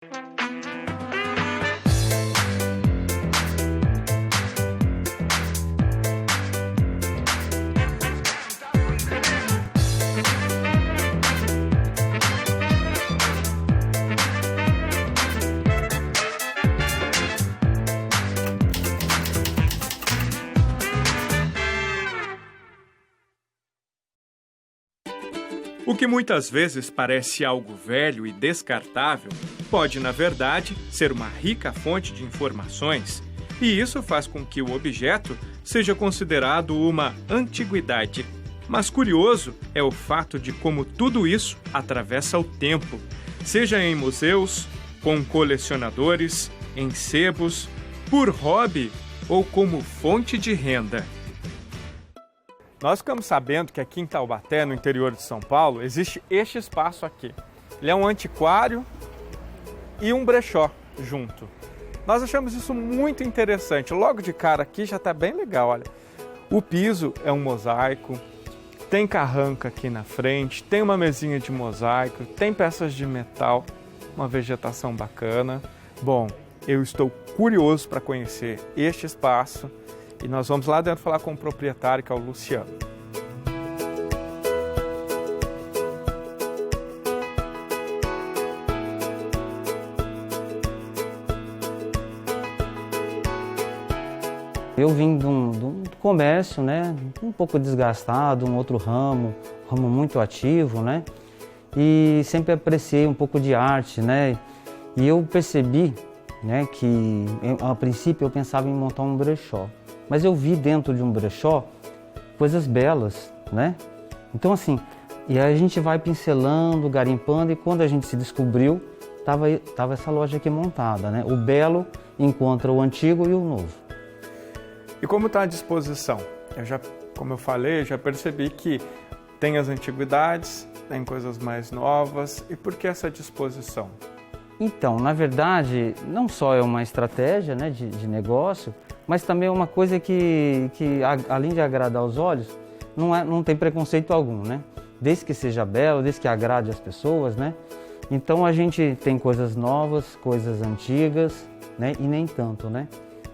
O que muitas vezes parece algo velho e descartável, pode, na verdade, ser uma rica fonte de informações, e isso faz com que o objeto seja considerado uma antiguidade. Mas curioso é o fato de como tudo isso atravessa o tempo, seja em museus, com colecionadores, em sebos, por hobby ou como fonte de renda. Nós ficamos sabendo que aqui em Taubaté, no interior de São Paulo, existe este espaço aqui. Ele é um antiquário e um brechó junto. Nós achamos isso muito interessante. Logo de cara aqui já está bem legal, olha. O piso é um mosaico, tem carranca aqui na frente, tem uma mesinha de mosaico, tem peças de metal, uma vegetação bacana. Bom, eu estou curioso para conhecer este espaço. E nós vamos lá dentro falar com o proprietário, que é o Luciano. Eu vim de um comércio, né, um pouco desgastado, um outro ramo muito ativo, né, e sempre apreciei um pouco de arte, né, e eu percebi, né, que a princípio eu pensava em montar um brechó. Mas eu vi dentro de um brechó coisas belas, né? Então assim, e aí a gente vai pincelando, garimpando, e quando a gente se descobriu, tava essa loja aqui montada, né? O belo encontra o antigo e o novo. E como está a disposição? Como eu falei, já percebi que tem as antiguidades, tem coisas mais novas. E por que essa disposição? Então, na verdade, não só é uma estratégia, né, de negócio, mas também é uma coisa que além de agradar os olhos, não tem preconceito algum, né? Desde que seja belo, desde que agrade as pessoas, né? Então a gente tem coisas novas, coisas antigas, né? E nem tanto, né?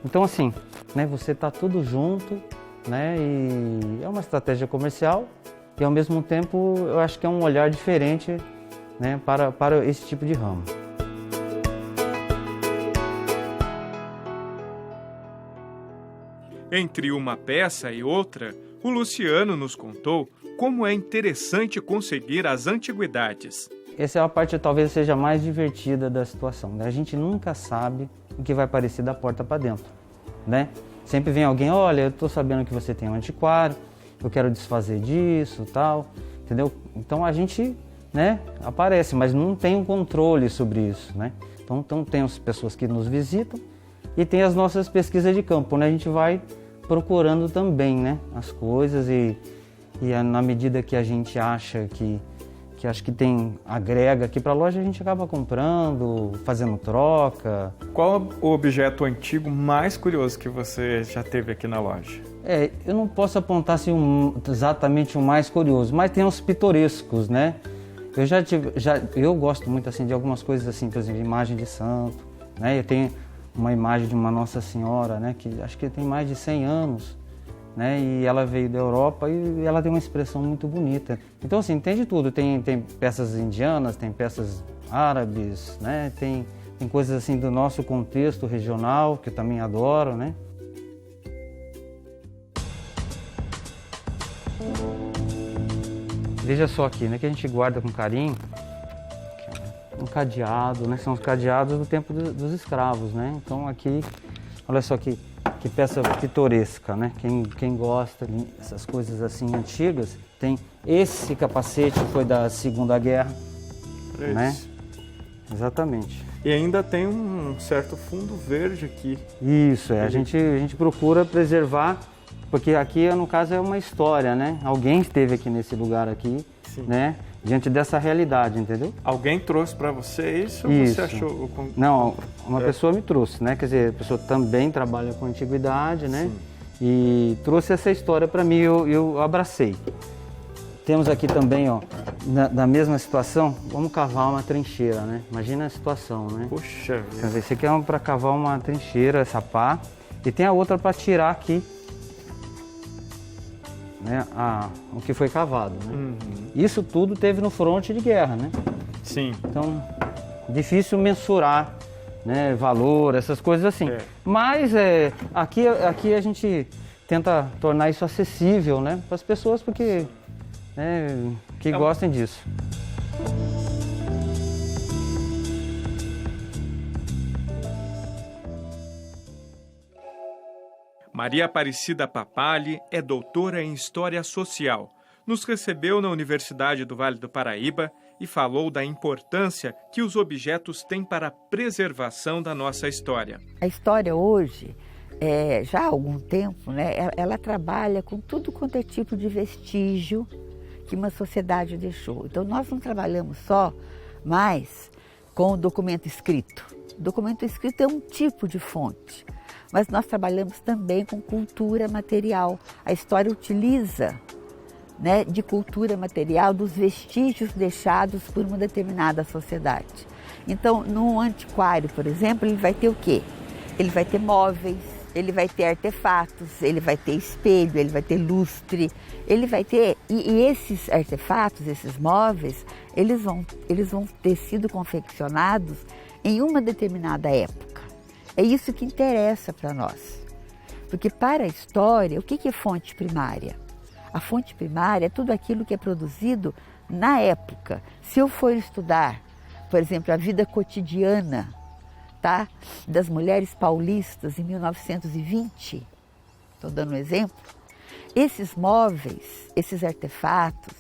Então assim, né? Você tá tudo junto, né? E é uma estratégia comercial e ao mesmo tempo eu acho que é um olhar diferente, né? Para esse tipo de ramo. Entre uma peça e outra, o Luciano nos contou como é interessante conseguir as antiguidades. Essa é a parte talvez seja mais divertida da situação, né? A gente nunca sabe o que vai aparecer da porta para dentro, né? Sempre vem alguém, olha, eu estou sabendo que você tem um antiquário, eu quero desfazer disso, tal, entendeu? Então a gente, né, aparece, mas não tem um controle sobre isso, né? Então tem as pessoas que nos visitam e tem as nossas pesquisas de campo, né? A gente vai procurando também, né, as coisas e na medida que a gente acha que agrega aqui para a loja, a gente acaba comprando, fazendo troca. Qual o objeto antigo mais curioso que você já teve aqui na loja? Eu não posso apontar assim, exatamente o mais curioso, mas tem uns pitorescos, né? Eu gosto muito assim de algumas coisas assim, por exemplo, imagem de santo, né? Eu tenho uma imagem de uma Nossa Senhora, né? Que acho que tem mais de 100 anos. Né? E ela veio da Europa e ela tem uma expressão muito bonita. Então assim, tem de tudo, tem peças indianas, tem peças árabes, né? Tem coisas assim do nosso contexto regional, que eu também adoro, né? Veja só aqui, né, que a gente guarda com carinho, um cadeado, né? São os cadeados do tempo dos escravos, né? Então aqui, olha só aqui. Que peça pitoresca, né? Quem gosta dessas coisas assim antigas, tem esse capacete que foi da Segunda Guerra, né? Exatamente. E ainda tem um certo fundo verde aqui. Isso, a gente procura preservar, porque aqui, no caso, é uma história, né? Alguém esteve aqui nesse lugar aqui, sim, né? Diante dessa realidade, entendeu? Alguém trouxe para você isso ou você achou? Não, uma pessoa me trouxe, né? Quer dizer, a pessoa também trabalha com antiguidade, né? Sim. E trouxe essa história para mim, eu abracei. Temos aqui também, ó, na mesma situação, vamos cavar uma trincheira, né? Imagina a situação, né? Poxa vida. Quer dizer, esse aqui é para cavar uma trincheira, essa pá, e tem a outra para tirar aqui, né, o que foi cavado, né? Isso tudo teve no fronte de guerra, né? Sim. Então, difícil mensurar, né, valor, essas coisas assim. Mas aqui a gente tenta tornar isso acessível, né, para as pessoas que gostem disso. Maria Aparecida Papali é doutora em História Social. Nos recebeu na Universidade do Vale do Paraíba e falou da importância que os objetos têm para a preservação da nossa história. A história hoje, já há algum tempo, né, ela trabalha com tudo quanto é tipo de vestígio que uma sociedade deixou. Então nós não trabalhamos só mais com o documento escrito. O documento escrito é um tipo de fonte, mas nós trabalhamos também com cultura material. A história utiliza, né, de cultura material dos vestígios deixados por uma determinada sociedade. Então, no antiquário, por exemplo, ele vai ter o quê? Ele vai ter móveis, ele vai ter artefatos, ele vai ter espelho, ele vai ter lustre, ele vai ter... E esses artefatos, esses móveis, eles vão ter sido confeccionados em uma determinada época. É isso que interessa para nós. Porque para a história, o que é fonte primária? A fonte primária é tudo aquilo que é produzido na época. Se eu for estudar, por exemplo, a vida cotidiana, tá, das mulheres paulistas em 1920, estou dando um exemplo, esses móveis, esses artefatos,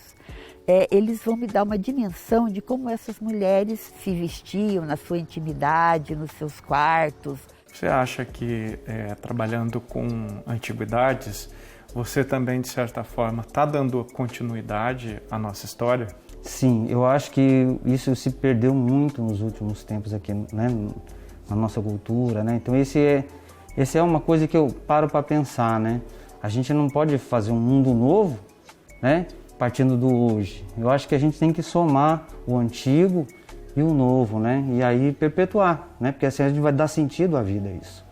eles vão me dar uma dimensão de como essas mulheres se vestiam na sua intimidade, nos seus quartos. Você acha que, trabalhando com antiguidades, você também, de certa forma, está dando continuidade à nossa história? Sim, eu acho que isso se perdeu muito nos últimos tempos aqui, né, na nossa cultura, né? Então esse é uma coisa que eu paro para pensar, né? A gente não pode fazer um mundo novo, né, partindo do hoje. Eu acho que a gente tem que somar o antigo e o novo, né? E aí perpetuar, né? Porque assim a gente vai dar sentido à vida isso,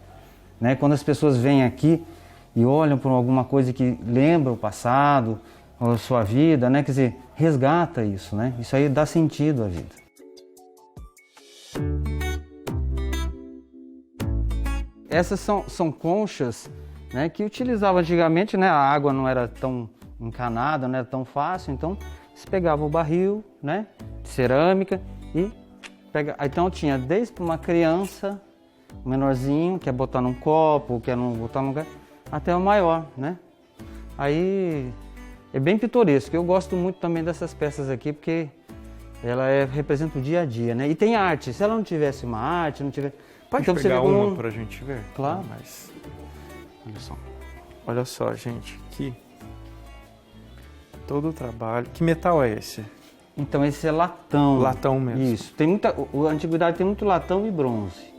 né? Quando as pessoas vêm aqui e olham por alguma coisa que lembra o passado, ou a sua vida, né? Quer dizer, resgata isso, né? Isso aí dá sentido à vida. Essas são conchas, né, que utilizavam antigamente, né? A água não era tão encanada, não era tão fácil, então você pegava o barril, né, de cerâmica e então tinha desde uma criança, um menorzinho, quer botar num copo, quer não botar num lugar, até o maior, né? Aí é bem pitoresco. Eu gosto muito também dessas peças aqui porque ela representa o dia a dia, né? E tem arte. Se ela não tivesse uma arte, não tivesse... Pode então, pegar uma pra gente ver? Claro. Mas... Olha só, gente, aqui todo o trabalho. Que metal é esse? Então esse é latão. Latão mesmo. Isso. A antiguidade tem muito latão e bronze.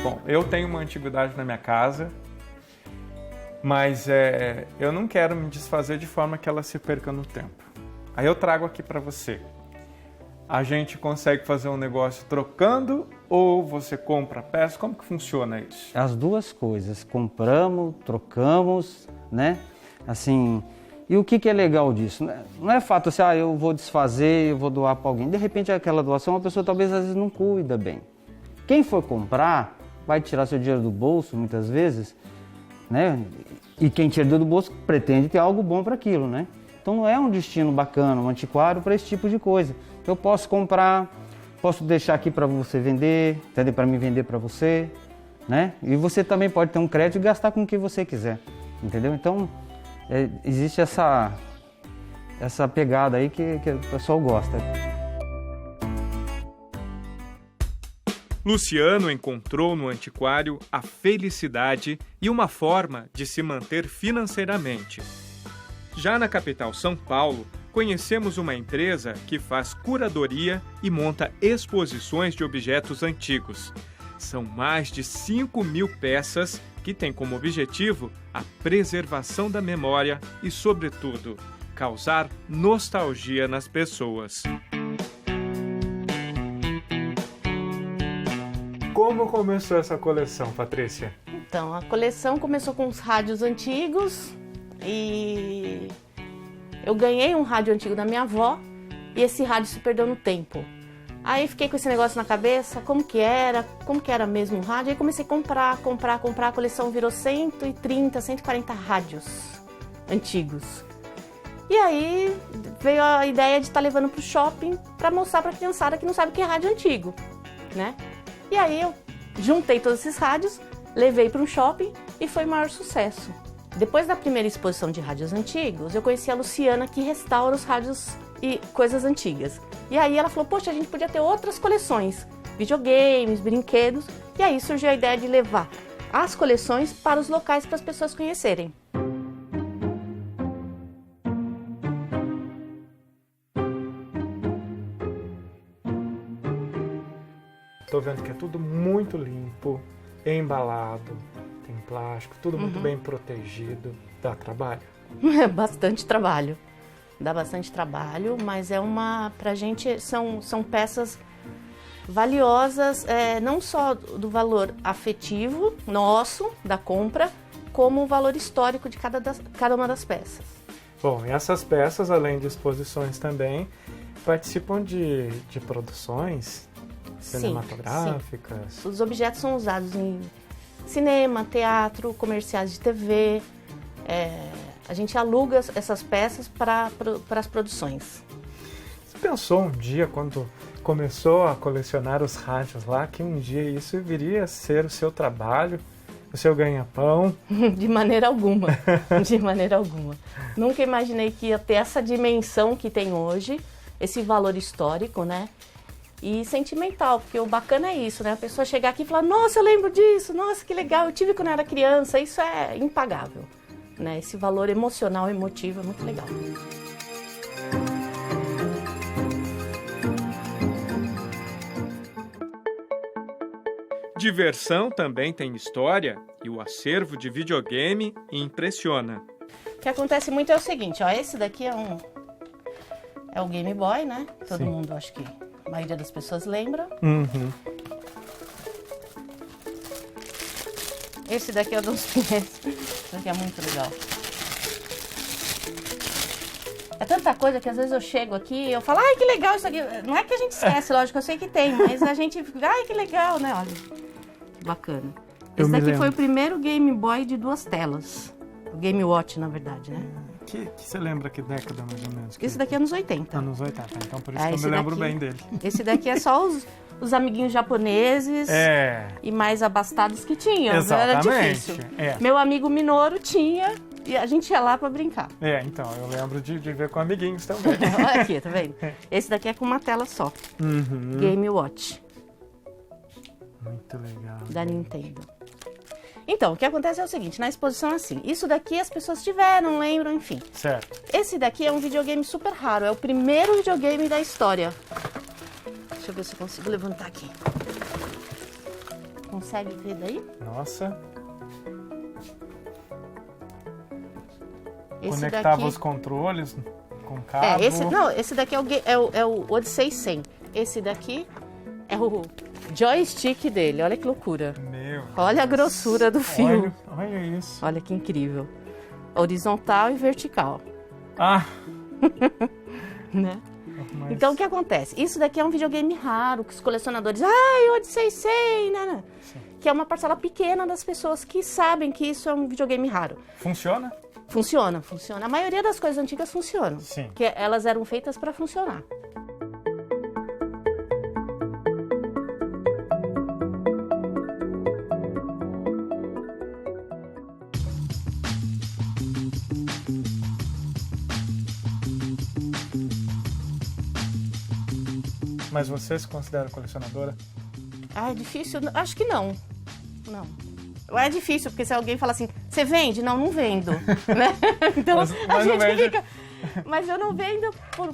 Bom, eu tenho uma antiguidade na minha casa, mas eu não quero me desfazer de forma que ela se perca no tempo. Aí eu trago aqui para você. A gente consegue fazer um negócio trocando ou você compra peça? Como que funciona isso? As duas coisas. Compramos, trocamos, né? Assim, e o que é legal disso? Não é fato assim, eu vou desfazer, eu vou doar para alguém. De repente aquela doação, a pessoa talvez às vezes não cuida bem. Quem for comprar vai tirar seu dinheiro do bolso muitas vezes, né? E quem tira do bolso pretende ter algo bom para aquilo, né? Então não é um destino bacana, um antiquário para esse tipo de coisa. Eu posso comprar, posso deixar aqui para você vender, entendeu? Para mim vender para você, né? E você também pode ter um crédito e gastar com o que você quiser, entendeu? Então existe essa pegada aí que o pessoal gosta. Luciano encontrou no antiquário a felicidade e uma forma de se manter financeiramente. Já na capital São Paulo, conhecemos uma empresa que faz curadoria e monta exposições de objetos antigos. São mais de 5.000 peças que tem como objetivo a preservação da memória e, sobretudo, causar nostalgia nas pessoas. Como começou essa coleção, Patrícia? Então, a coleção começou com os rádios antigos e eu ganhei um rádio antigo da minha avó e esse rádio se perdeu no tempo. Aí fiquei com esse negócio na cabeça, como que era mesmo um rádio. Aí comecei a comprar, a coleção virou 130, 140 rádios antigos. E aí veio a ideia de estar levando para o shopping para mostrar para a criançada que não sabe o que é rádio antigo, né? E aí eu juntei todos esses rádios, levei para um shopping e foi o maior sucesso. Depois da primeira exposição de rádios antigos, eu conheci a Luciana, que restaura os rádios e coisas antigas. E aí ela falou, poxa, a gente podia ter outras coleções, videogames, brinquedos. E aí surgiu a ideia de levar as coleções para os locais para as pessoas conhecerem. Tô vendo que é tudo muito limpo, embalado, tem plástico, tudo muito bem protegido. Dá trabalho? Bastante trabalho. Dá bastante trabalho, mas pra gente são peças valiosas, não só do valor afetivo nosso, da compra, como o valor histórico de cada uma das peças. Bom, e essas peças, além de exposições também, participam de produções cinematográficas. Sim. Os objetos são usados em cinema, teatro, comerciais de TV. A gente aluga essas peças para as produções. Você pensou um dia, quando começou a colecionar os rádios lá, que um dia isso viria a ser o seu trabalho, o seu ganha-pão? De maneira alguma, de maneira alguma. Nunca imaginei que ia ter essa dimensão que tem hoje, esse valor histórico, né? E sentimental, porque o bacana é isso, né? A pessoa chegar aqui e falar, nossa, eu lembro disso, nossa, que legal, eu tive quando eu era criança, isso é impagável. Né? Esse valor emocional, emotivo é muito legal. Diversão também tem história e o acervo de videogame impressiona. O que acontece muito é o seguinte, ó, esse daqui é o Game Boy, né? Todo Sim. mundo, acho que a maioria das pessoas lembra. Uhum. Esse daqui é o dos pés. Esse daqui é muito legal. É tanta coisa que às vezes eu chego aqui e eu falo, ai, que legal isso aqui. Não é que a gente esquece, lógico, eu sei que tem, mas a gente fica, ai, que legal, né? Olha, que bacana. Esse daqui foi o primeiro Game Boy de 2 telas. O Game Watch, na verdade, né? Que você lembra que década, mais ou menos? Esse daqui é anos 80. Anos 80, então por isso que eu me lembro bem dele. Esse daqui é só os amiguinhos japoneses e mais abastados que tinham. Exatamente. Era difícil. Meu amigo Minoru tinha e a gente ia lá pra brincar. Então, eu lembro de ver com amiguinhos também. Olha aqui, tá vendo? Esse daqui é com uma tela só. Uhum. Game Watch. Muito legal. Da Nintendo. Então, o que acontece é o seguinte, na exposição é assim, isso daqui as pessoas tiveram, lembram, enfim. Certo. Esse daqui é um videogame super raro, é o primeiro videogame da história. Deixa eu ver se eu consigo levantar aqui. Consegue ver daí? Nossa. Esse Conectava daqui... os controles com cabo. Esse daqui é o Odyssey 100. Esse daqui é o joystick dele, olha que loucura. Meu Olha a grossura do fio. Olha isso. Olha que incrível. Horizontal e vertical. Ah! Né? Mas... Então o que acontece? Isso daqui é um videogame raro, que os colecionadores... Ai, Odyssey 100, né? Que é uma parcela pequena das pessoas que sabem que isso é um videogame raro. Funciona? Funciona. A maioria das coisas antigas funcionam. Sim. Porque elas eram feitas para funcionar. Mas você se considera colecionadora? Ah, é difícil? Acho que não. Não. É difícil, porque se alguém fala assim, você vende? Não, não vendo. Né? Então mas a não gente vende. fica... Mas eu não vendo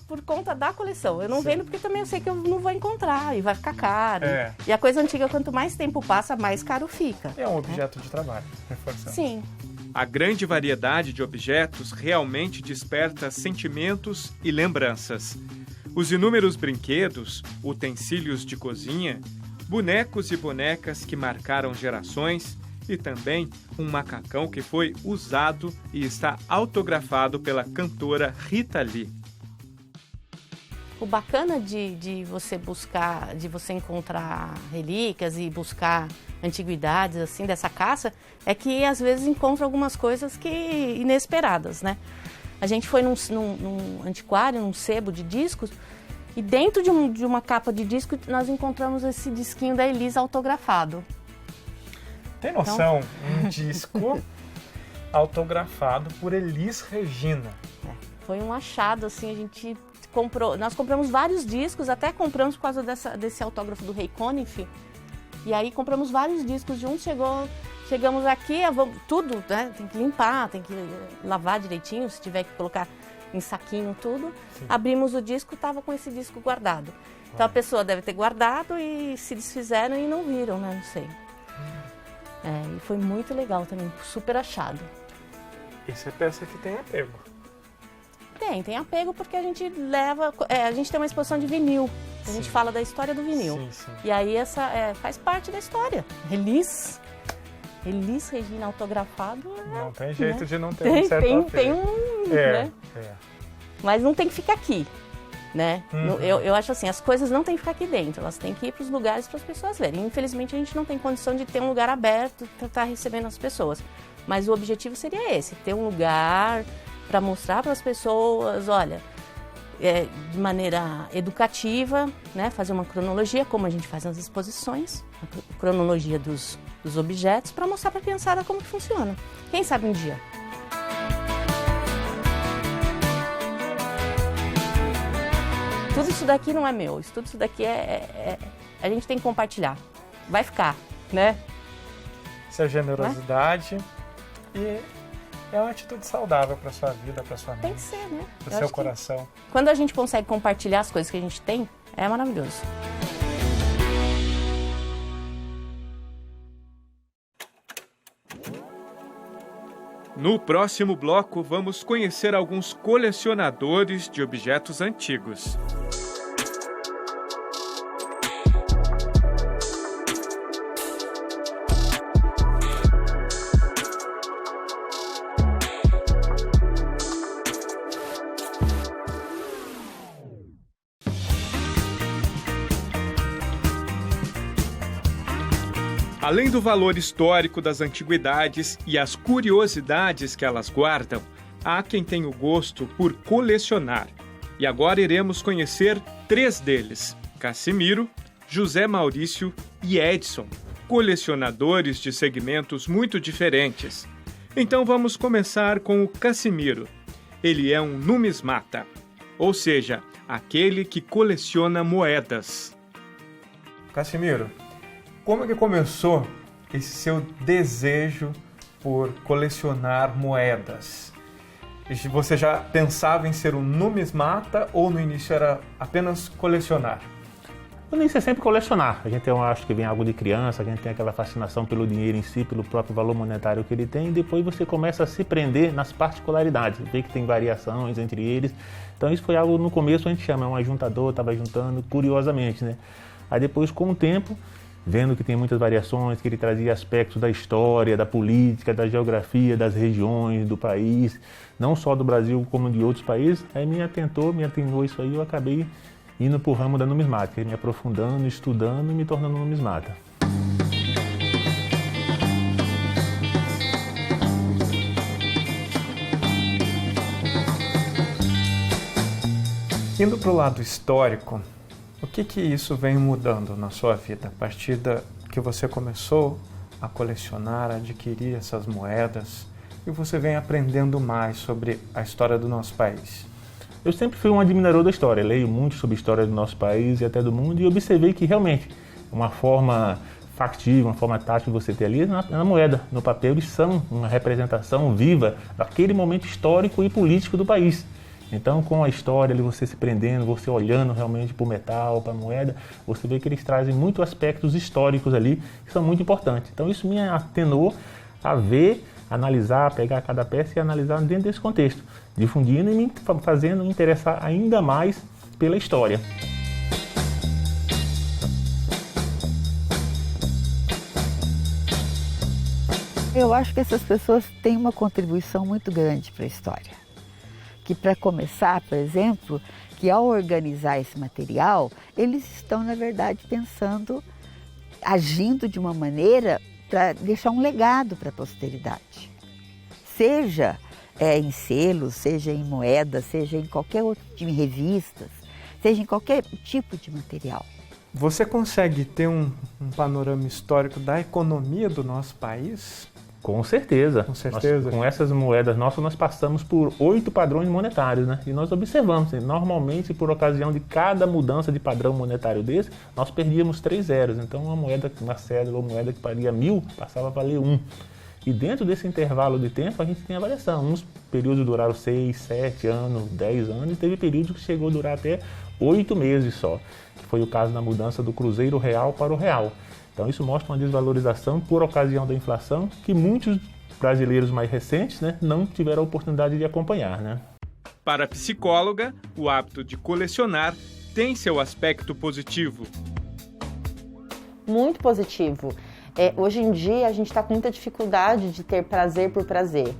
por conta da coleção. Eu não vendo porque também eu sei que eu não vou encontrar e vai ficar caro. E a coisa antiga, quanto mais tempo passa, mais caro fica. É um objeto de trabalho, reforçando. Sim. A grande variedade de objetos realmente desperta sentimentos e lembranças. Os inúmeros brinquedos, utensílios de cozinha, bonecos e bonecas que marcaram gerações e também um macacão que foi usado e está autografado pela cantora Rita Lee. O bacana de você buscar, de você encontrar relíquias e buscar antiguidades assim dessa caça, é que às vezes encontra algumas coisas que inesperadas, né? A gente foi num antiquário, num sebo de discos, e dentro de uma capa de disco nós encontramos esse disquinho da Elis autografado. Tem noção? Um disco autografado por Elis Regina. Foi um achado, assim, a gente comprou. Nós compramos vários discos, até compramos por causa desse autógrafo do Ray Conniff. E aí compramos vários discos juntos, chegamos aqui, tudo, né? Tem que limpar, tem que lavar direitinho, se tiver que colocar em saquinho, tudo. Sim. Abrimos o disco, estava com esse disco guardado. Então a pessoa deve ter guardado e se desfizeram e não viram, né? Não sei. E foi muito legal também, super achado. Isso é peça que tem apego. Tem apego porque a gente leva... a gente tem uma exposição de vinil. A gente fala da história do vinil. Sim. E aí essa faz parte da história. Elis Regina autografado. Não tem jeito, né? De não ter um certo apego. Tem um... né? Mas não tem que ficar aqui. Né? Eu acho assim, as coisas não têm que ficar aqui dentro, elas têm que ir para os lugares para as pessoas verem. Infelizmente a gente não tem condição de ter um lugar aberto para estar recebendo as pessoas, mas o objetivo seria esse, ter um lugar para mostrar para as pessoas, olha, de maneira educativa, né? Fazer uma cronologia, como a gente faz nas exposições, a cronologia dos objetos, para mostrar para a criançada como que funciona. Quem sabe um dia. Tudo isso daqui não é meu, tudo isso daqui a gente tem que compartilhar. Vai ficar, né? Isso é generosidade e é uma atitude saudável para sua vida, para sua mente. Tem que ser, né? Para o seu coração. Quando a gente consegue compartilhar as coisas que a gente tem, é maravilhoso. No próximo bloco, vamos conhecer alguns colecionadores de objetos antigos. Além do valor histórico das antiguidades e as curiosidades que elas guardam, há quem tenha o gosto por colecionar. E agora iremos conhecer 3 deles: Cassimiro, José Maurício e Edson, colecionadores de segmentos muito diferentes. Então vamos começar com o Cassimiro. Ele é um numismata, ou seja, aquele que coleciona moedas. Cassimiro, como é que começou esse seu desejo por colecionar moedas? Você já pensava em ser um numismata ou no início era apenas colecionar? No início é sempre colecionar. A gente acho que vem algo de criança, a gente tem aquela fascinação pelo dinheiro em si, pelo próprio valor monetário que ele tem, e depois você começa a se prender nas particularidades, vê que tem variações entre eles. Então isso foi algo, no começo a gente chama, um ajuntador, estava juntando curiosamente, né? Aí depois, com o tempo, vendo que tem muitas variações, que ele trazia aspectos da história, da política, da geografia, das regiões, do país, não só do Brasil como de outros países, aí me atinou isso aí, eu acabei indo para o ramo da numismática, me aprofundando, estudando e me tornando numismata. Indo para o lado histórico, o que isso vem mudando na sua vida a partir que você começou a colecionar, a adquirir essas moedas e você vem aprendendo mais sobre a história do nosso país? Eu sempre fui um admirador da história, leio muito sobre a história do nosso país e até do mundo e observei que realmente uma forma factível, uma forma tática de você ter ali na moeda, no papel, eles são uma representação viva daquele momento histórico e político do país. Então, com a história, ali, você se prendendo, você olhando realmente para o metal, para a moeda, você vê que eles trazem muitos aspectos históricos ali que são muito importantes. Então, isso me atenou a ver, analisar, pegar cada peça e analisar dentro desse contexto, difundindo e me fazendo me interessar ainda mais pela história. Eu acho que essas pessoas têm uma contribuição muito grande para a história. Que, para começar, por exemplo, que ao organizar esse material, eles estão, na verdade, pensando, agindo de uma maneira para deixar um legado para a posteridade. Seja em selos, seja em moedas, seja em qualquer outro tipo de revistas, seja em qualquer tipo de material. Você consegue ter um panorama histórico da economia do nosso país? Com certeza. Com certeza. Com essas moedas nossas, nós passamos por 8 padrões monetários, né? E nós observamos, normalmente, por ocasião de cada mudança de padrão monetário desse, nós perdíamos 3 zeros. Então, uma cédula ou moeda que valia 1.000, passava a valer 1. E dentro desse intervalo de tempo, a gente tem a variação. Uns períodos duraram 6, 7 anos, 10 anos, e teve período que chegou a durar até 8 meses só, que foi o caso da mudança do cruzeiro real para o real. Então isso mostra uma desvalorização por ocasião da inflação que muitos brasileiros mais recentes, né, não tiveram a oportunidade de acompanhar, né? Para a psicóloga, o hábito de colecionar tem seu aspecto positivo. Muito positivo. Hoje em dia a gente está com muita dificuldade de ter prazer por prazer,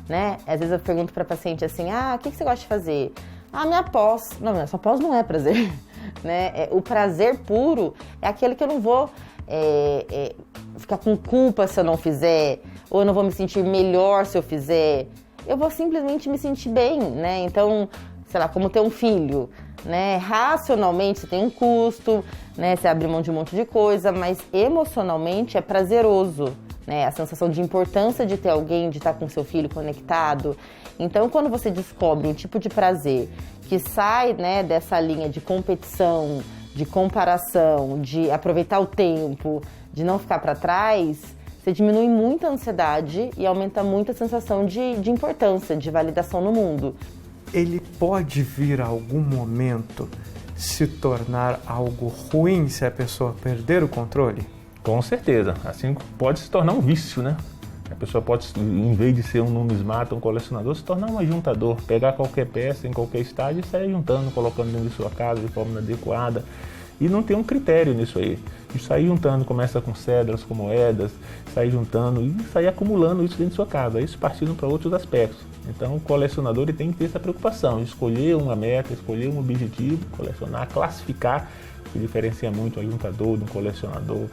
né? Às vezes eu pergunto para paciente assim, o que você gosta de fazer? Minha pós. Não, essa pós não é prazer, né? O prazer puro é aquele que eu não vou ficar com culpa se eu não fizer, ou eu não vou me sentir melhor se eu fizer. Eu vou simplesmente me sentir bem, né? Então, sei lá, como ter um filho, né? Racionalmente você tem um custo, né? Você abre mão de um monte de coisa, mas emocionalmente é prazeroso, né? A sensação de importância de ter alguém, de estar com seu filho conectado. Então, quando você descobre um tipo de prazer que sai, né, dessa linha de competição, de comparação, de aproveitar o tempo, de não ficar para trás, você diminui muito a ansiedade e aumenta muito a sensação de importância, de validação no mundo. Ele pode vir a algum momento se tornar algo ruim se a pessoa perder o controle? Com certeza. Assim pode se tornar um vício, né? A pessoa pode, em vez de ser um numismata, um colecionador, se tornar um ajuntador, pegar qualquer peça em qualquer estágio e sair juntando, colocando dentro de sua casa de forma adequada. E não tem um critério nisso aí. E sair juntando, começa com cédulas, com moedas, sair juntando e sair acumulando isso dentro de sua casa. Isso partindo para outros aspectos. Então o colecionador ele tem que ter essa preocupação, escolher uma meta, escolher um objetivo, colecionar, classificar, que diferencia muito o ajuntador do colecionador.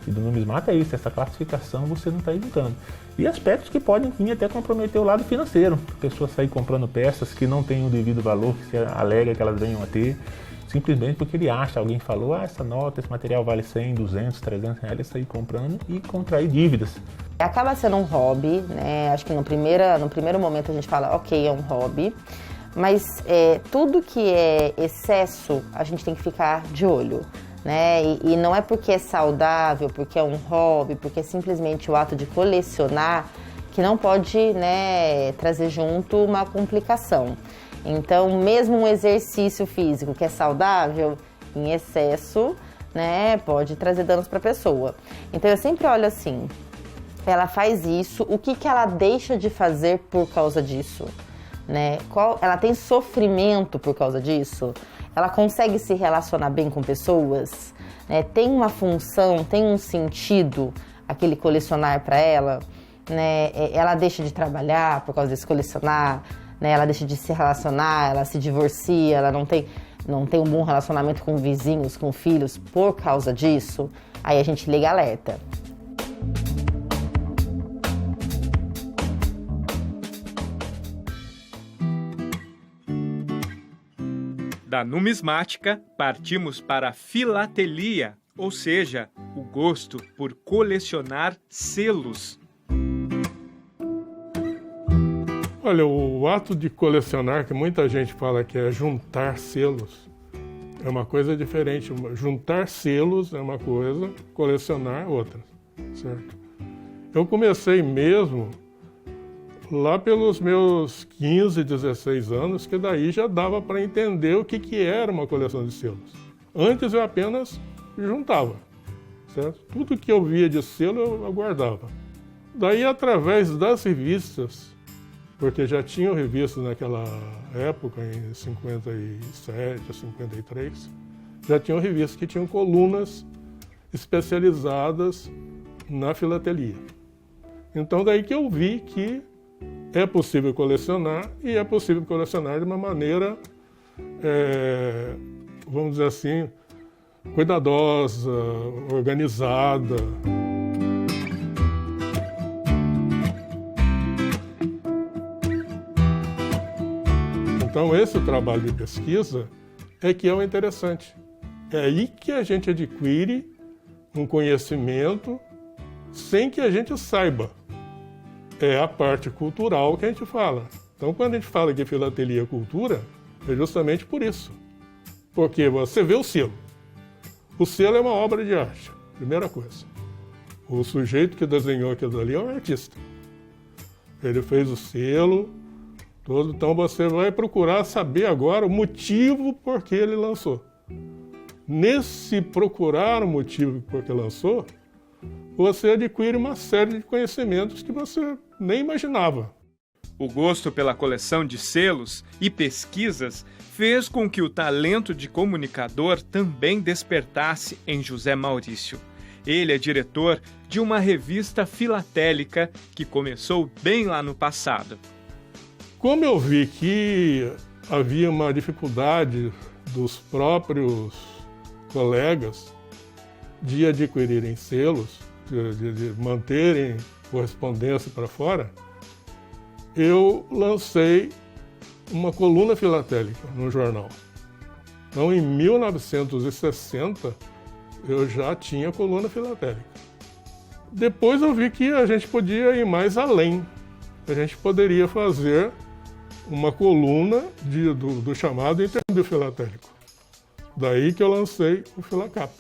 E do numismata é isso, essa classificação você não está juntando. E aspectos que podem vir até comprometer o lado financeiro. A pessoa sair comprando peças que não têm o devido valor, que se alega que elas venham a ter, simplesmente porque ele acha, alguém falou, essa nota, esse material vale 100, 200, 300 reais, ele sair comprando e contrair dívidas. Acaba sendo um hobby, né? Acho que no primeiro momento a gente fala, ok, é um hobby, mas tudo que é excesso a gente tem que ficar de olho. Né? E não é porque é saudável, porque é um hobby, porque é simplesmente o ato de colecionar que não pode, né, trazer junto uma complicação. Então, mesmo um exercício físico que é saudável, em excesso, né, pode trazer danos para a pessoa. Então, eu sempre olho assim, ela faz isso, o que ela deixa de fazer por causa disso? Né? Ela tem sofrimento por causa disso? Ela consegue se relacionar bem com pessoas? Né? Tem uma função, tem um sentido aquele colecionar para ela? Né? Ela deixa de trabalhar por causa desse colecionar? Né? Ela deixa de se relacionar? Ela se divorcia? Ela não tem um bom relacionamento com vizinhos, com filhos por causa disso? Aí a gente liga alerta. Da numismática, partimos para a filatelia, ou seja, o gosto por colecionar selos. Olha, o ato de colecionar, que muita gente fala que é juntar selos, é uma coisa diferente. Juntar selos é uma coisa, colecionar outra, certo? Eu comecei mesmo lá pelos meus 15, 16 anos, que daí já dava para entender o que era uma coleção de selos. Antes eu apenas juntava, certo? Tudo que eu via de selo eu guardava. Daí, através das revistas, porque já tinham revistas naquela época, em 57, 53, já tinham revistas que tinham colunas especializadas na filatelia. Então, daí que eu vi que é possível colecionar, e é possível colecionar de uma maneira, vamos dizer assim, cuidadosa, organizada. Então, esse trabalho de pesquisa é que é o interessante. É aí que a gente adquire um conhecimento sem que a gente saiba. É a parte cultural que a gente fala. Então, quando a gente fala que filatelia é cultura, é justamente por isso. Porque você vê o selo. O selo é uma obra de arte, primeira coisa. O sujeito que desenhou aquilo ali é um artista. Ele fez o selo, todo, então você vai procurar saber agora o motivo por que ele lançou. Nesse procurar o motivo por que lançou, você adquire uma série de conhecimentos que você nem imaginava. O gosto pela coleção de selos e pesquisas fez com que o talento de comunicador também despertasse em José Maurício. Ele é diretor de uma revista filatélica que começou bem lá no passado. Como eu vi que havia uma dificuldade dos próprios colegas de adquirirem selos, de manterem correspondência para fora, eu lancei uma coluna filatélica no jornal. Então, em 1960, eu já tinha coluna filatélica. Depois eu vi que a gente podia ir mais além. A gente poderia fazer uma coluna do chamado intercâmbio filatélico. Daí que eu lancei o Filacap.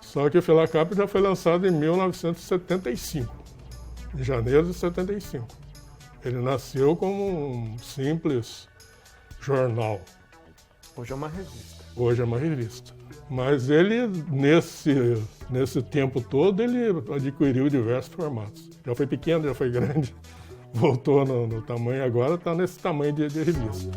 Só que o Filacap já foi lançado em 1975, em janeiro de 75. Ele nasceu como um simples jornal. Hoje é uma revista. Hoje é uma revista. Mas ele, nesse tempo todo, ele adquiriu diversos formatos. Já foi pequeno, já foi grande, voltou no tamanho, agora está nesse tamanho de revista.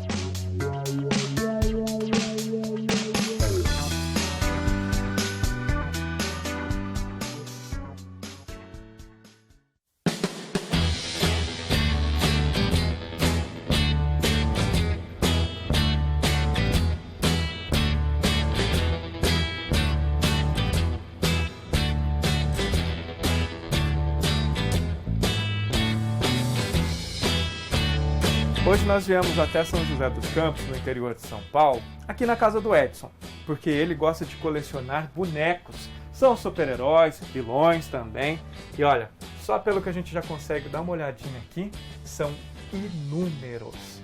Hoje nós viemos até São José dos Campos, no interior de São Paulo, aqui na casa do Edson, porque ele gosta de colecionar bonecos. São super-heróis, vilões também. E olha, só pelo que a gente já consegue dar uma olhadinha aqui, são inúmeros.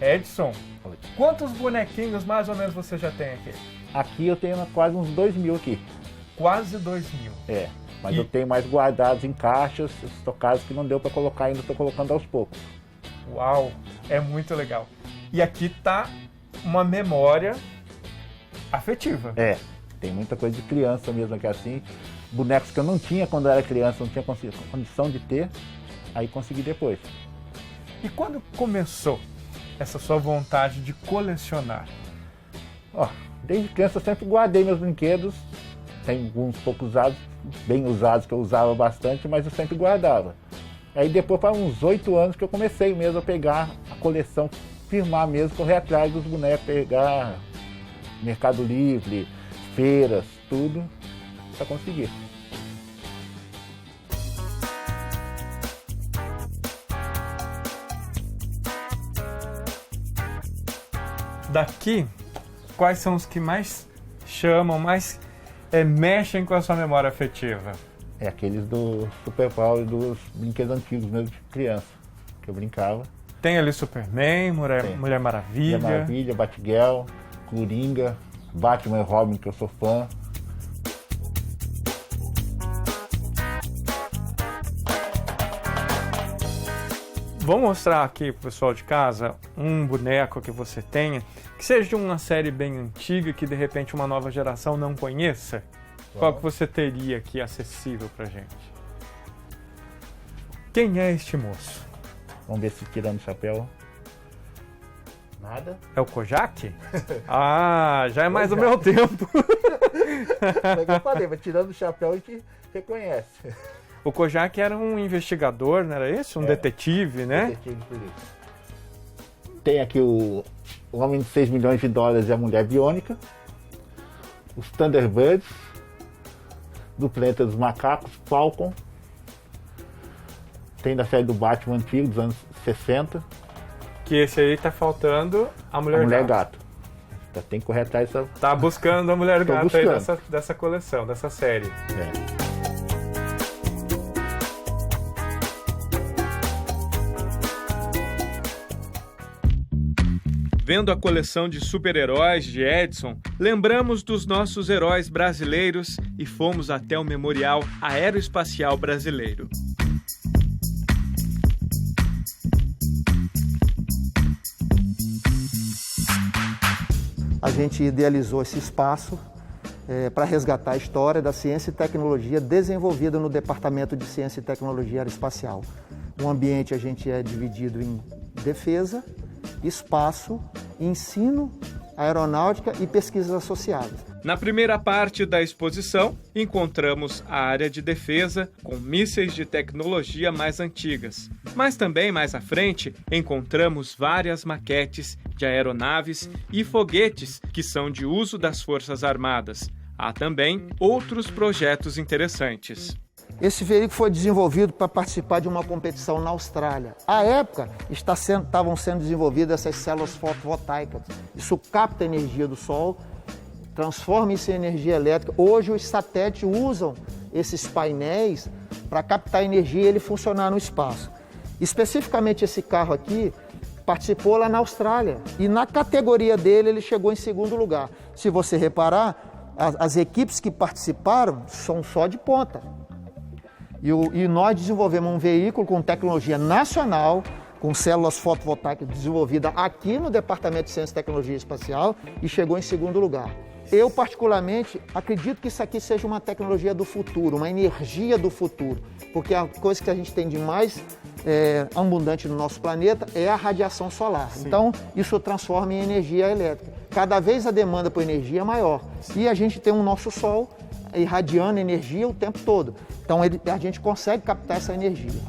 Edson, quantos bonequinhos mais ou menos você já tem aqui? Aqui eu tenho quase uns 2.000 aqui. Quase 2.000. É, mas eu tenho mais guardados em caixas, estocados que não deu para colocar ainda, estou colocando aos poucos. Uau, é muito legal. E aqui tá uma memória afetiva. É, tem muita coisa de criança mesmo aqui assim. Bonecos que eu não tinha quando eu era criança, não tinha condição de ter, aí consegui depois. E quando começou essa sua vontade de colecionar? Ó, desde criança eu sempre guardei meus brinquedos. Tem alguns pouco usados, bem usados que eu usava bastante, mas eu sempre guardava. Aí depois, faz uns 8 anos que eu comecei mesmo a pegar a coleção, firmar mesmo, correr atrás dos bonecos, pegar Mercado Livre, feiras, tudo, para conseguir. Daqui, quais são os que mais chamam, mais mexem com a sua memória afetiva? É aqueles do Super Power e dos brinquedos antigos mesmo de criança, que eu brincava. Tem ali Superman, Mulher Maravilha. Mulher Maravilha, Batgirl, Coringa, Batman e Robin, que eu sou fã. Vou mostrar aqui pro pessoal de casa um boneco que você tenha, que seja de uma série bem antiga, que de repente uma nova geração não conheça. Qual que você teria aqui acessível pra gente? Quem é este moço? Vamos ver se tirando o chapéu. Nada. É o Kojak? Ah, já é mais do meu tempo. Mas eu falei, mas tirando o chapéu a gente reconhece. O Kojak era um investigador, não era isso? Um detetive, né? Detetive político. Tem aqui o Homem de 6 milhões de dólares e a Mulher Biônica. Os Thunderbirds. Do Planeta dos Macacos, Falcon. Tem da série do Batman antigo, dos anos 60. Que esse aí tá faltando a Mulher Gato. Tem que correr atrás dessa... Tá buscando a Mulher Gato buscando. aí dessa coleção, dessa série. É. Vendo a coleção de super-heróis de Edson, lembramos dos nossos heróis brasileiros e fomos até o Memorial Aeroespacial Brasileiro. A gente idealizou esse espaço para resgatar a história da ciência e tecnologia desenvolvida no Departamento de Ciência e Tecnologia Aeroespacial. O ambiente a gente é dividido em defesa, espaço, ensino, aeronáutica e pesquisas associadas. Na primeira parte da exposição, encontramos a área de defesa com mísseis de tecnologia mais antigas. Mas também mais à frente, encontramos várias maquetes de aeronaves e foguetes que são de uso das Forças Armadas. Há também outros projetos interessantes. Esse veículo foi desenvolvido para participar de uma competição na Austrália. À época, estavam sendo desenvolvidas essas células fotovoltaicas. Isso capta a energia do Sol, transforma isso em energia elétrica. Hoje, os satélites usam esses painéis para captar energia e ele funcionar no espaço. Especificamente, esse carro aqui participou lá na Austrália. E na categoria dele, ele chegou em segundo lugar. Se você reparar, as equipes que participaram são só de ponta. E nós desenvolvemos um veículo com tecnologia nacional, com células fotovoltaicas desenvolvida aqui no Departamento de Ciência e Tecnologia Espacial e chegou em segundo lugar. Eu, particularmente, acredito que isso aqui seja uma tecnologia do futuro, uma energia do futuro, porque a coisa que a gente tem de mais abundante no nosso planeta é a radiação solar. Sim. Então, isso transforma em energia elétrica. Cada vez a demanda por energia é maior. Sim. E a gente tem o nosso Sol irradiando energia o tempo todo. Então a gente consegue captar essa energia.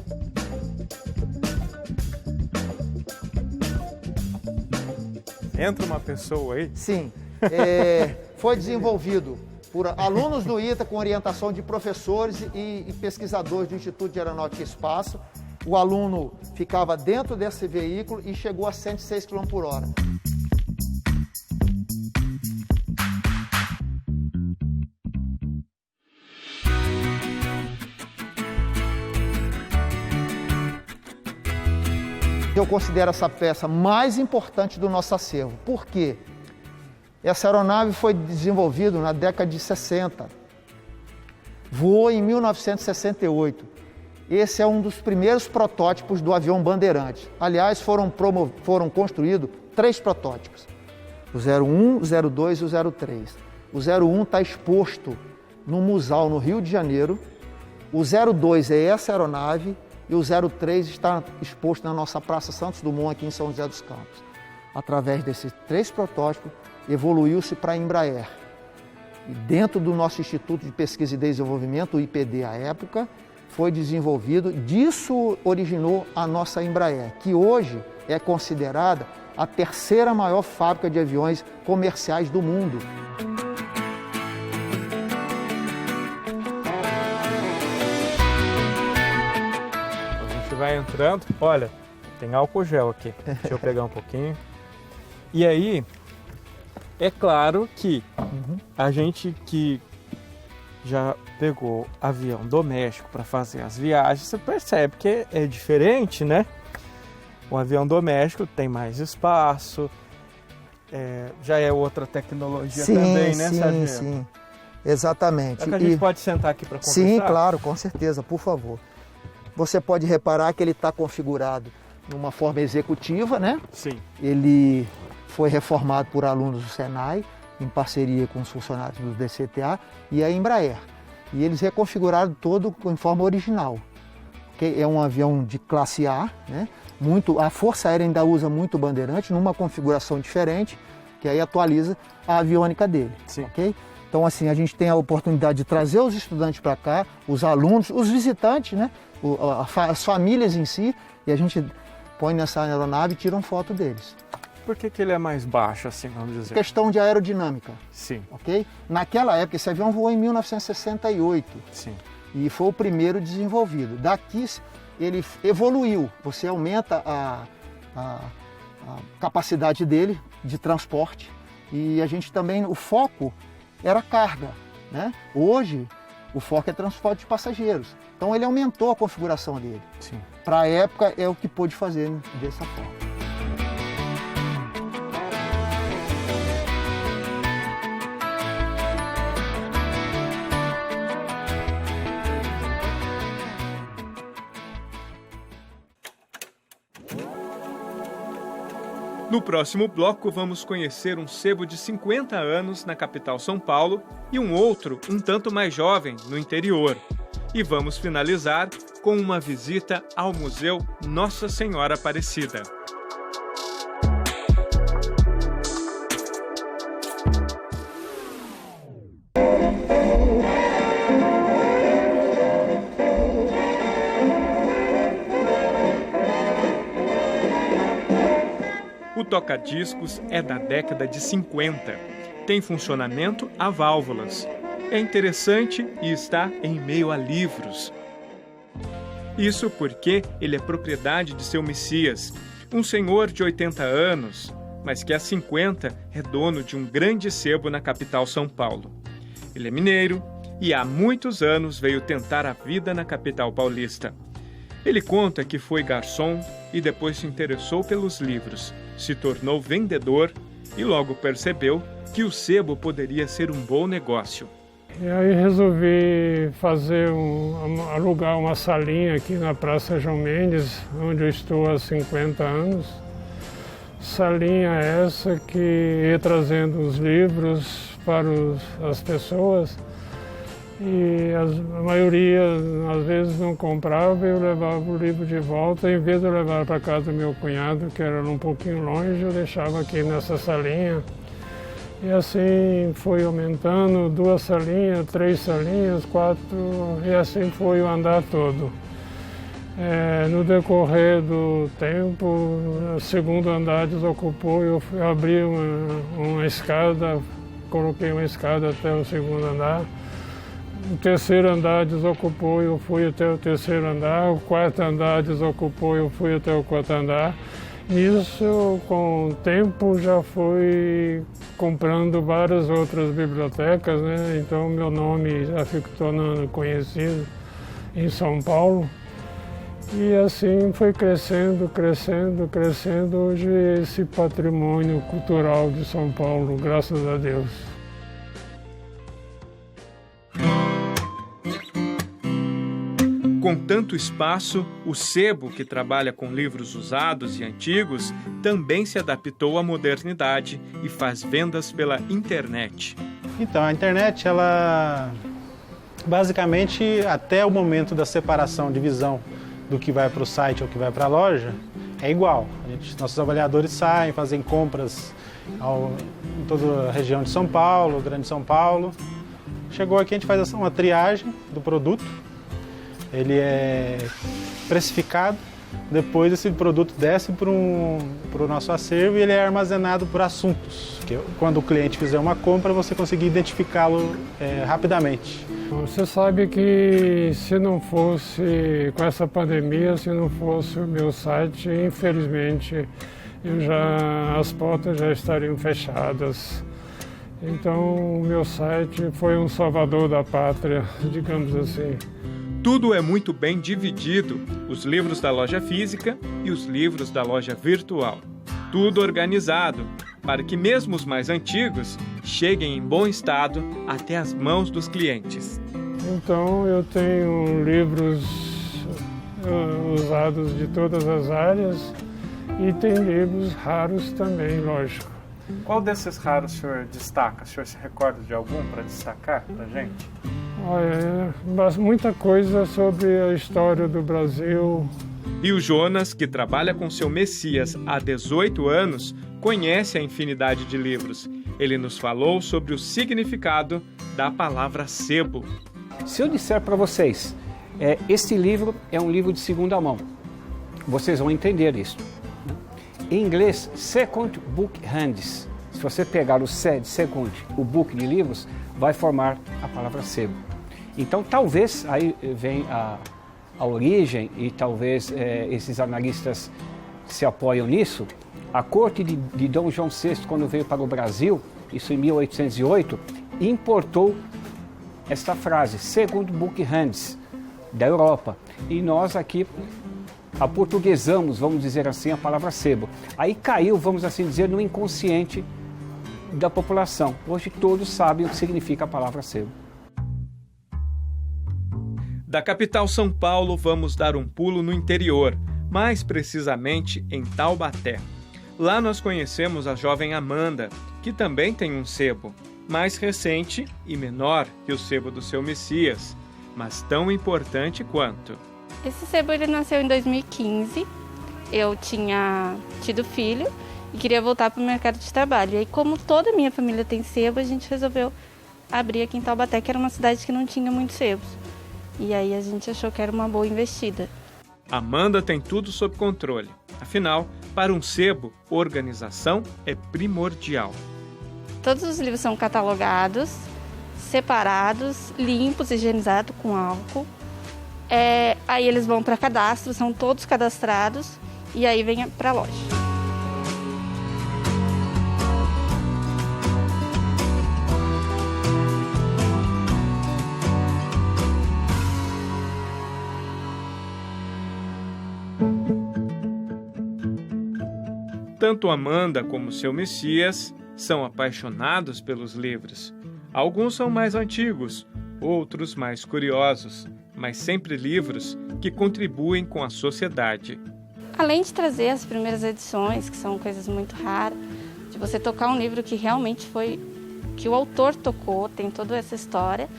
Entra uma pessoa aí? Sim. Foi desenvolvido por alunos do ITA com orientação de professores e pesquisadores do Instituto de Aeronáutica e Espaço. O aluno ficava dentro desse veículo e chegou a 106 km por hora. Eu considero essa peça mais importante do nosso acervo. Por quê? Essa aeronave foi desenvolvida na década de 60. Voou em 1968. Esse é um dos primeiros protótipos do avião Bandeirante. Aliás, foram construídos 3 protótipos. O 01, o 02 e o 03. O 01 está exposto no Musal, no Rio de Janeiro. O 02 é essa aeronave. E o 03 está exposto na nossa Praça Santos Dumont, aqui em São José dos Campos. Através desses 3 protótipos, evoluiu-se para a Embraer. E dentro do nosso Instituto de Pesquisa e Desenvolvimento, o IPD à época, foi desenvolvido, disso originou a nossa Embraer, que hoje é considerada a 3ª maior fábrica de aviões comerciais do mundo. Vai entrando, olha, tem álcool gel aqui, deixa eu pegar um pouquinho. E aí, é claro que a gente que já pegou avião doméstico para fazer as viagens, você percebe que é diferente, né? O avião doméstico tem mais espaço, já é outra tecnologia também, né, Sargento? Sim, exatamente. É que a gente pode sentar aqui para conversar? Sim, claro, com certeza, por favor. Você pode reparar que ele está configurado numa forma executiva, né? Sim. Ele foi reformado por alunos do Senai, em parceria com os funcionários do DCTA e a Embraer. E eles reconfiguraram todo em forma original. Okay? É um avião de classe A, né? A Força Aérea ainda usa muito Bandeirante, numa configuração diferente, que aí atualiza a aviônica dele. Sim. Okay? Então, assim, a gente tem a oportunidade de trazer os estudantes para cá, os alunos, os visitantes, né? As famílias em si, e a gente põe nessa aeronave e tira uma foto deles. Por que ele é mais baixo, assim, vamos dizer? Questão de aerodinâmica. Sim. Ok? Naquela época, esse avião voou em 1968. Sim. E foi o primeiro desenvolvido. Daqui ele evoluiu. Você aumenta a capacidade dele de transporte. E a gente também, o foco era carga, né? Hoje, o foco é transporte de passageiros. Então ele aumentou a configuração dele. Sim. Para a época, é o que pôde fazer dessa forma. No próximo bloco, vamos conhecer um sebo de 50 anos na capital São Paulo e um outro, um tanto mais jovem, no interior. E vamos finalizar com uma visita ao Museu Nossa Senhora Aparecida. O toca-discos é da década de 50. Tem funcionamento a válvulas. É interessante e está em meio a livros. Isso porque ele é propriedade de seu Messias, um senhor de 80 anos, mas que há 50 é dono de um grande sebo na capital São Paulo. Ele é mineiro e há muitos anos veio tentar a vida na capital paulista. Ele conta que foi garçom e depois se interessou pelos livros, se tornou vendedor e logo percebeu que o sebo poderia ser um bom negócio. E aí resolvi alugar uma salinha aqui na Praça João Mendes, onde eu estou há 50 anos. Salinha essa que ia trazendo os livros para as pessoas e a maioria às vezes não comprava e eu levava o livro de volta. Em vez de eu levar para casa do meu cunhado, que era um pouquinho longe, eu deixava aqui nessa salinha. E assim foi aumentando, 2 salinhas, 3 salinhas, 4, e assim foi o andar todo. No decorrer do tempo, o segundo andar desocupou, eu abri uma escada, coloquei uma escada até o segundo andar. O terceiro andar desocupou, eu fui até o terceiro andar. O quarto andar desocupou, eu fui até o quarto andar. Nisso, com o tempo, já fui comprando várias outras bibliotecas, né? Então, meu nome já ficou tornando conhecido em São Paulo. E assim foi crescendo, crescendo, crescendo. Hoje, esse patrimônio cultural de São Paulo, graças a Deus. Com tanto espaço, o sebo, que trabalha com livros usados e antigos, também se adaptou à modernidade e faz vendas pela internet. Então, a internet, ela basicamente, até o momento da separação, divisão do que vai para o site ou que vai para a loja, é igual. Nossos avaliadores saem, fazem compras em toda a região de São Paulo, Grande São Paulo. Chegou aqui, a gente faz uma triagem do produto. Ele é precificado, depois esse produto desce para o nosso acervo e ele é armazenado por assuntos. Que quando o cliente fizer uma compra, você conseguir identificá-lo rapidamente. Você sabe que se não fosse, com essa pandemia, se não fosse o meu site, infelizmente, as portas já estariam fechadas. Então, o meu site foi um salvador da pátria, digamos assim. Tudo é muito bem dividido, os livros da loja física e os livros da loja virtual. Tudo organizado, para que mesmo os mais antigos cheguem em bom estado até as mãos dos clientes. Então eu tenho livros usados de todas as áreas, e tem livros raros também, lógico. Qual desses raros o senhor destaca? O senhor se recorda de algum para destacar para a gente? Olha, muita coisa sobre a história do Brasil. E o Jonas, que trabalha com seu Messias há 18 anos, conhece a infinidade de livros. Ele nos falou sobre o significado da palavra sebo. Se eu disser para vocês, este livro é um livro de segunda mão, vocês vão entender isso. Em inglês, second book hands. Se você pegar o se de second, o book de livros, vai formar a palavra sebo. Então, talvez, aí vem a origem, e talvez esses analistas se apoiam nisso, a corte de Dom João VI, quando veio para o Brasil, isso em 1808, importou esta frase, second book hands, da Europa. E nós aqui aportuguesamos, vamos dizer assim, a palavra sebo. Aí caiu, vamos assim dizer, no inconsciente da população. Hoje todos sabem o que significa a palavra sebo. Da capital São Paulo, vamos dar um pulo no interior, mais precisamente em Taubaté. Lá nós conhecemos a jovem Amanda, que também tem um sebo, mais recente e menor que o sebo do seu Messias, mas tão importante quanto. Esse sebo ele nasceu em 2015, eu tinha tido filho e queria voltar para o mercado de trabalho. E aí, como toda a minha família tem sebo, a gente resolveu abrir aqui em Taubaté, que era uma cidade que não tinha muitos sebos. E aí a gente achou que era uma boa investida. Amanda tem tudo sob controle. Afinal, para um sebo, organização é primordial. Todos os livros são catalogados, separados, limpos, higienizados com álcool. Aí eles vão para cadastro, são todos cadastrados e aí vem para a loja. Tanto Amanda como seu Messias são apaixonados pelos livros. Alguns são mais antigos, outros mais curiosos, mas sempre livros que contribuem com a sociedade. Além de trazer as primeiras edições, que são coisas muito raras, de você tocar um livro que realmente foi, que o autor tocou, tem toda essa história,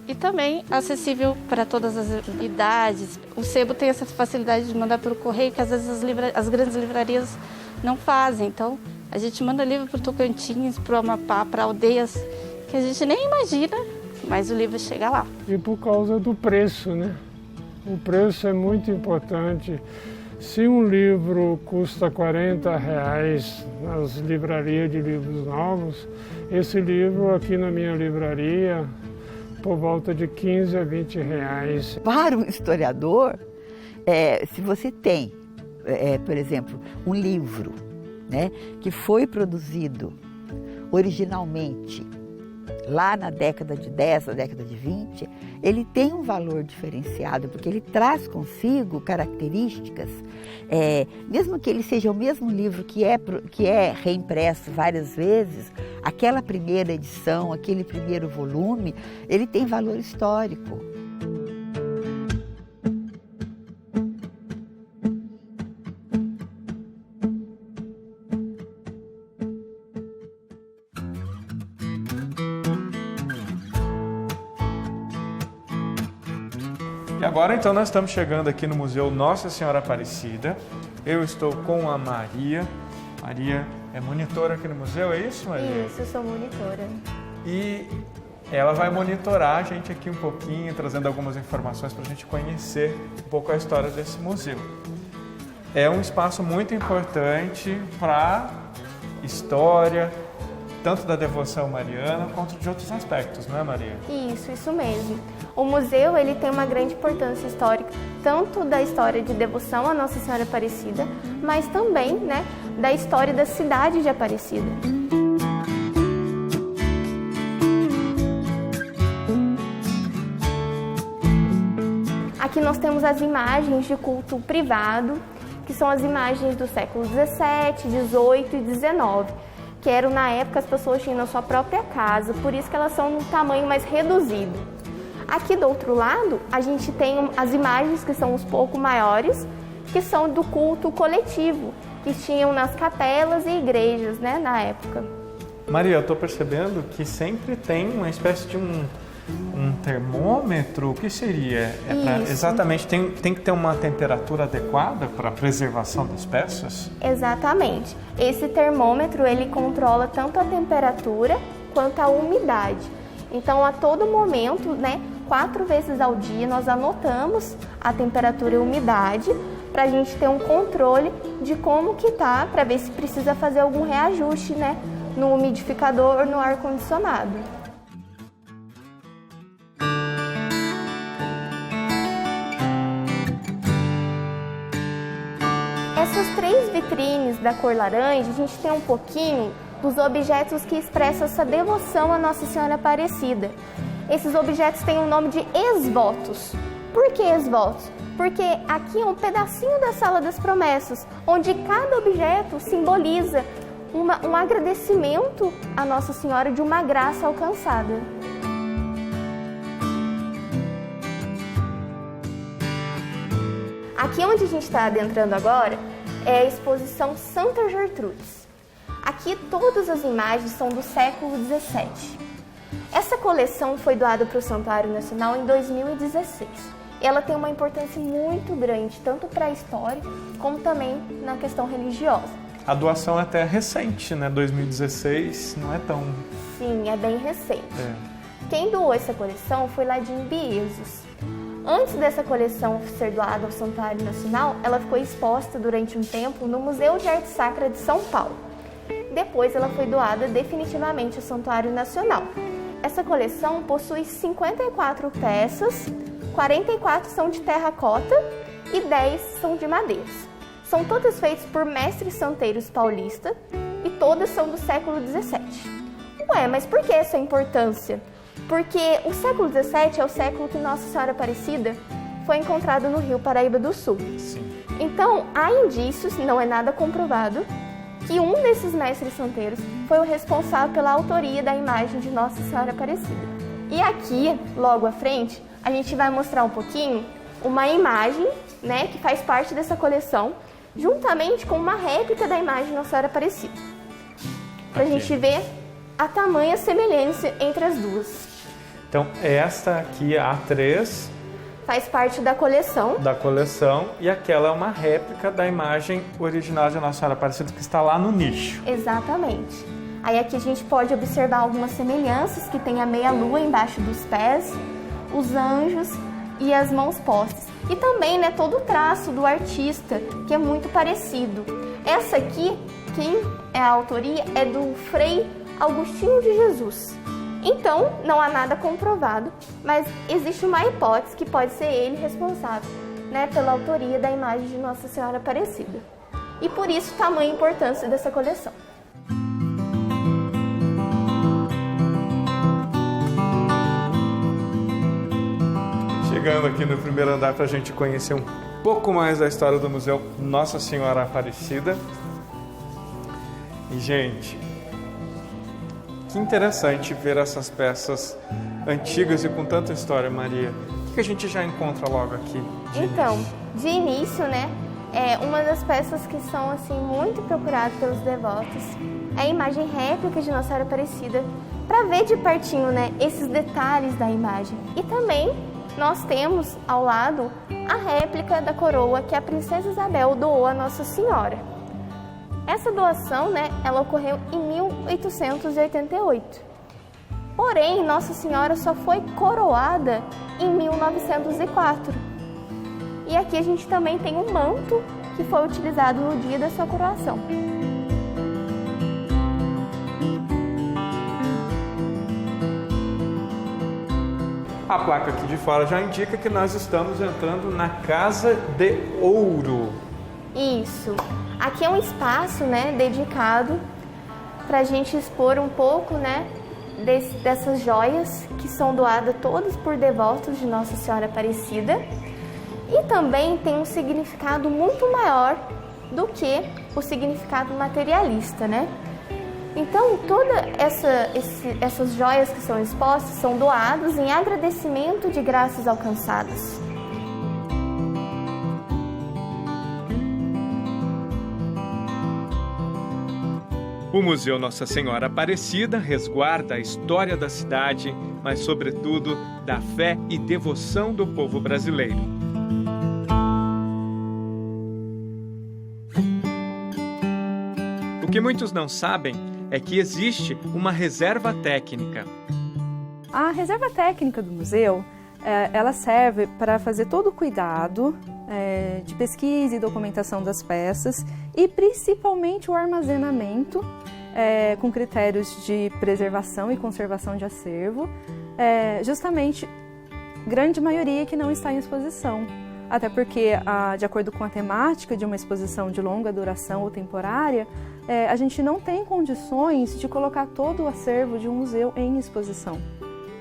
e também acessível para todas as idades. O sebo tem essa facilidade de mandar pelo correio, que às vezes as grandes livrarias não fazem. Então, a gente manda livro para o Tocantins, para o Amapá, para aldeias que a gente nem imagina, mas o livro chega lá. E por causa do preço, né? O preço é muito importante. Se um livro custa R$40 nas livrarias de livros novos, esse livro aqui na minha livraria, por volta de R$15 a R$20. Para o historiador, se você tem, por exemplo, um livro, né, que foi produzido originalmente lá na década de 10, na década de 20, ele tem um valor diferenciado, porque ele traz consigo características, mesmo que ele seja o mesmo livro que é reimpresso várias vezes, aquela primeira edição, aquele primeiro volume, ele tem valor histórico. E agora, então, nós estamos chegando aqui no Museu Nossa Senhora Aparecida. Eu estou com a Maria. Maria é monitora aqui no museu, é isso, Maria? Isso, eu sou monitora. E ela vai monitorar a gente aqui um pouquinho, trazendo algumas informações para a gente conhecer um pouco a história desse museu. É um espaço muito importante para história, tanto da devoção mariana quanto de outros aspectos, não é, Maria? Isso mesmo. O museu ele tem uma grande importância histórica, tanto da história de devoção à Nossa Senhora Aparecida, mas também, né, da história da cidade de Aparecida. Aqui nós temos as imagens de culto privado, que são as imagens do século 17, 18 e 19. Que eram, na época, as pessoas tinham na sua própria casa, por isso que elas são num tamanho mais reduzido. Aqui do outro lado, a gente tem as imagens que são um pouco maiores, que são do culto coletivo, que tinham nas capelas e igrejas, né, na época. Maria, eu estou percebendo que sempre tem uma espécie de um termômetro. O que seria? Exatamente, tem que ter uma temperatura adequada para a preservação das peças? Exatamente. Esse termômetro, ele controla tanto a temperatura quanto a umidade. Então, a todo momento, né, 4 vezes ao dia, nós anotamos a temperatura e a umidade para a gente ter um controle de como que tá, para ver se precisa fazer algum reajuste, né, no umidificador ou no ar-condicionado. Essas 3 vitrines da cor laranja, a gente tem um pouquinho dos objetos que expressam essa devoção à Nossa Senhora Aparecida. Esses objetos têm o nome de exvotos. Por que exvotos? Porque aqui é um pedacinho da Sala das Promessas, onde cada objeto simboliza um agradecimento à Nossa Senhora de uma graça alcançada. Aqui onde a gente está adentrando agora é a exposição Santa Gertrudes. Aqui todas as imagens são do século XVII. Essa coleção foi doada para o Santuário Nacional em 2016. Ela tem uma importância muito grande, tanto para a história, como também na questão religiosa. A doação é até recente, né? 2016, não é tão... Sim, é bem recente. Quem doou essa coleção foi Ladim Biezos. Antes dessa coleção ser doada ao Santuário Nacional, ela ficou exposta durante um tempo no Museu de Arte Sacra de São Paulo. Depois ela foi doada definitivamente ao Santuário Nacional. Essa coleção possui 54 peças, 44 são de terracota e 10 são de madeiras. São todas feitas por mestres santeiros paulistas e todas são do século XVII. Ué, mas por que essa importância? Porque o século XVII é o século que Nossa Senhora Aparecida foi encontrada no Rio Paraíba do Sul. Sim. Então, há indícios, não é nada comprovado, que um desses mestres santeiros foi o responsável pela autoria da imagem de Nossa Senhora Aparecida. E aqui, logo à frente, a gente vai mostrar um pouquinho uma imagem, né, que faz parte dessa coleção, juntamente com uma réplica da imagem de Nossa Senhora Aparecida. Para a gente ver a tamanha semelhança entre as duas. Então, esta aqui, a A3, faz parte da coleção. E aquela é uma réplica da imagem original de Nossa Senhora Aparecida que está lá no nicho. Exatamente. Aí aqui a gente pode observar algumas semelhanças, que tem a meia-lua embaixo dos pés, os anjos e as mãos postas. E também, né, todo o traço do artista, que é muito parecido. Essa aqui, quem é a autoria, é do Frei Agostinho de Jesus. Então, não há nada comprovado, mas existe uma hipótese que pode ser ele responsável, né, pela autoria da imagem de Nossa Senhora Aparecida. E por isso, tamanha importância dessa coleção. Chegando aqui no primeiro andar para a gente conhecer um pouco mais da história do Museu Nossa Senhora Aparecida. E, gente, que interessante ver essas peças antigas e com tanta história, Maria. O que a gente já encontra logo aqui? De início, né, uma das peças que são assim muito procuradas pelos devotos é a imagem réplica de Nossa Senhora Aparecida, para ver de pertinho, né, esses detalhes da imagem. E também nós temos ao lado a réplica da coroa que a princesa Isabel doou a Nossa Senhora. Essa doação, né, ela ocorreu em 1888. Porém, Nossa Senhora só foi coroada em 1904. E aqui a gente também tem um manto que foi utilizado no dia da sua coroação. A placa aqui de fora já indica que nós estamos entrando na Casa de Ouro. Isso. Aqui é um espaço, né, dedicado para a gente expor um pouco, né, dessas joias que são doadas todas por devotos de Nossa Senhora Aparecida. E também tem um significado muito maior do que o significado materialista, né? Então, todas essas joias que são expostas são doados em agradecimento de graças alcançadas. O Museu Nossa Senhora Aparecida resguarda a história da cidade, mas, sobretudo, da fé e devoção do povo brasileiro. O que muitos não sabem é que existe uma reserva técnica. A reserva técnica do museu, ela serve para fazer todo o cuidado de pesquisa e documentação das peças e principalmente o armazenamento com critérios de preservação e conservação de acervo, justamente grande maioria que não está em exposição. Até porque, de acordo com a temática de uma exposição de longa duração ou temporária, a gente não tem condições de colocar todo o acervo de um museu em exposição.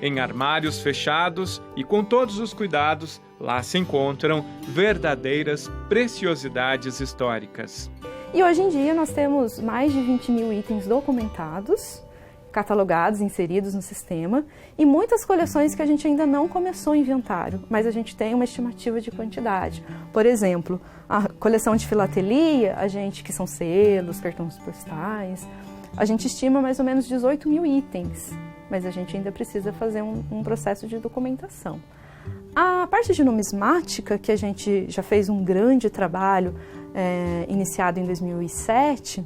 Em armários fechados e com todos os cuidados, lá se encontram verdadeiras preciosidades históricas. E hoje em dia nós temos mais de 20 mil itens documentados, catalogados, inseridos no sistema, e muitas coleções que a gente ainda não começou o inventário, mas a gente tem uma estimativa de quantidade. Por exemplo, a coleção de filatelia, que são selos, cartões postais, a gente estima mais ou menos 18 mil itens, mas a gente ainda precisa fazer um processo de documentação. A parte de numismática, que a gente já fez um grande trabalho, iniciado em 2007,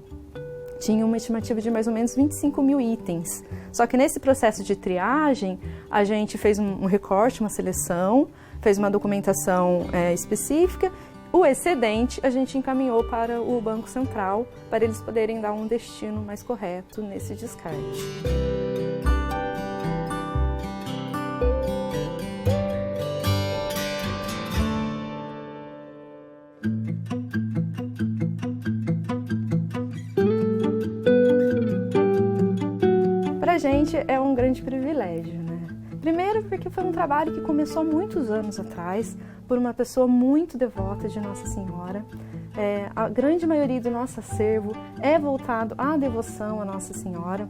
tinha uma estimativa de mais ou menos 25 mil itens. Só que nesse processo de triagem, a gente fez um recorte, uma seleção, fez uma documentação específica. O excedente a gente encaminhou para o Banco Central, para eles poderem dar um destino mais correto nesse descarte. Para a gente é um grande privilégio, né? Primeiro porque foi um trabalho que começou há muitos anos atrás por uma pessoa muito devota de Nossa Senhora. A grande maioria do nosso acervo é voltado à devoção a Nossa Senhora.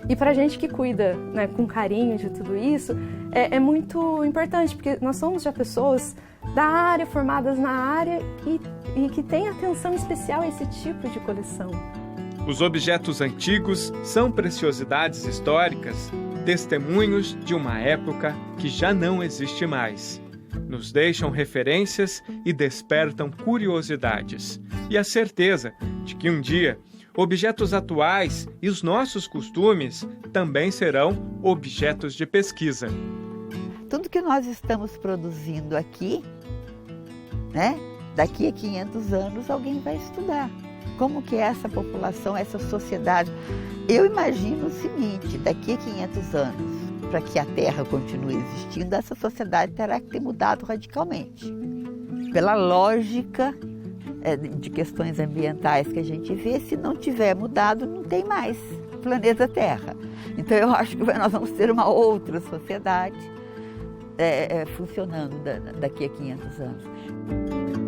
E para a gente que cuida, né, com carinho de tudo isso, é muito importante, porque nós somos já pessoas da área, formadas na área e que têm atenção especial a esse tipo de coleção. Os objetos antigos são preciosidades históricas, testemunhos de uma época que já não existe mais. Nos deixam referências e despertam curiosidades. E a certeza de que um dia, objetos atuais e os nossos costumes também serão objetos de pesquisa. Tudo que nós estamos produzindo aqui, né? Daqui a 500 anos alguém vai estudar. Como que é essa população, essa sociedade? Eu imagino o seguinte, daqui a 500 anos, para que a Terra continue existindo, essa sociedade terá que ter mudado radicalmente. Pela lógica de questões ambientais que a gente vê, se não tiver mudado, não tem mais planeta Terra. Então eu acho que nós vamos ter uma outra sociedade funcionando daqui a 500 anos.